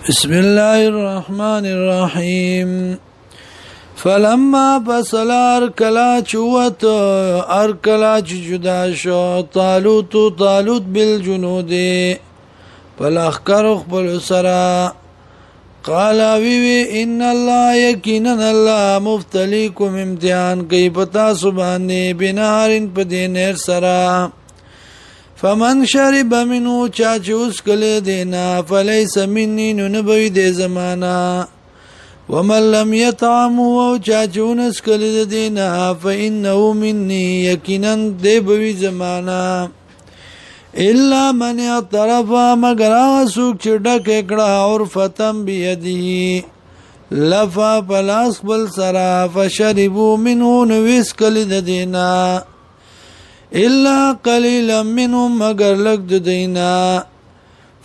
بسم الله الرحمن الرحيم فلما بصل ارکلا چوت ارکلا چ جدا شو طالوت بالجنود فالاخکر خبل سرا قال وی ان الله یقینا الله مفتلیکم امتحان کوي پتا سبحانه بنارن پدینر سرا فمن شرب منه چاچوس کله دینا فلیس منی نبوی دی زمانا ومن لم يطعم او چاچونس کله دینا فانه مني یقینا دی بوی زمانا الا من اعترف مگر اسوک چډک کړه اور فتم بيدی لفا پلاس بل سرا فشربوا منه نویس کله دینا الا قليلا منهم مگر لگ دینا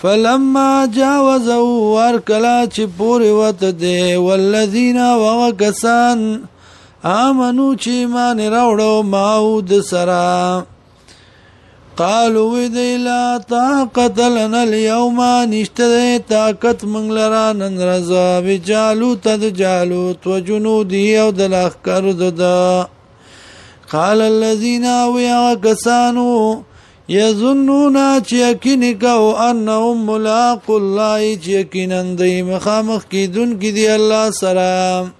فلما جاوزوا ورکلا چی پوری وت دی والذین وغکسان آمنو چی ایمان راوړو ماود سرا قالوا دی لا طاقت لنا اليوم نشته طاقت منګلرا نن رضا بجالوت جالوت وجنودی او دلخر ددا قال الذين ويغسانوا يظنون چيكنكو انهم ملاق الله چيكنن دي مخامخ كيدون كدي الله سلام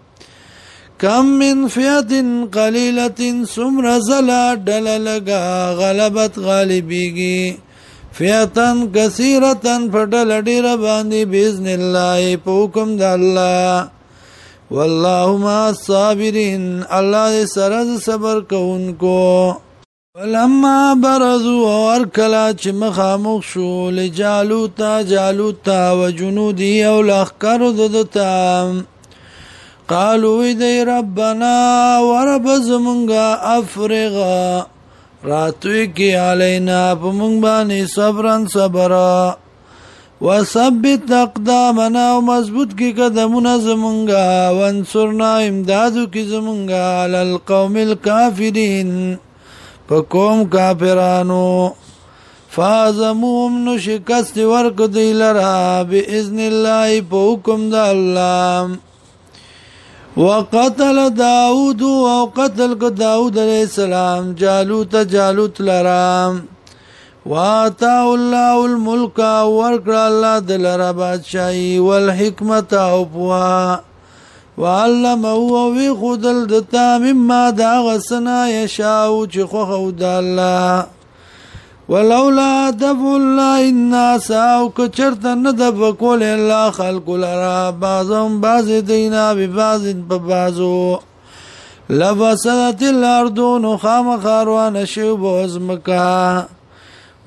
كم من فئة قليلة سمر زلا دللغا غلبت غالبيگي فئة كثيرة فدل دير باندي بإذن الله پوکم دا الله والله ما الصابرين الله سرز صبر کوونکو ولما برزوا ورکلا چې مخامخ شو لجالوت وجنودي او لخر ددتا قالوا دی ربنا ورب زمونگا افرغا راتوی کی علینا پمونگ بانی صبرا وثبت اقدامنا ومضبوط کی قدمنا زمونگا وانصرنا امدادو کی زمونگا علی القوم الكافرین پکوم کافرانو فازموهم نشکست ورک دی لرا بإذن الله پوکم دا اللہ وقتل داود وقتل داود علیہ السلام جالوت لرام واتاه الله الملك ورکړه الله دلرا بادشاہي والحکمت او پوا وعلمه وی خودل دتا مما دا غسنا یشاو چې خو د الله ولولا دفع الله الناس او کچرت نه د بکول الله خلق لرا بعضهم بعض دینا ببعض ببعضو لفسدت الارض نخام خاروان شوب ازمکا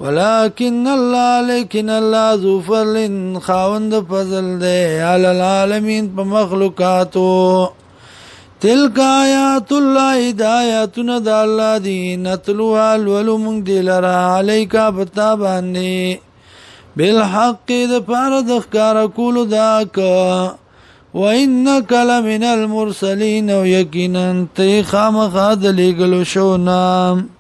ولكن الله لكن الله ذو فضل خاوند فضل ده على العالمين بمخلوقاته تلك آيات الله هدايتنا د الله دي نتلوها الولم دلرا عليك بتاباني بالحق د فرض اخکار کول داک وانك لمن المرسلين ويقينا تي خامخ د لګلو شو نام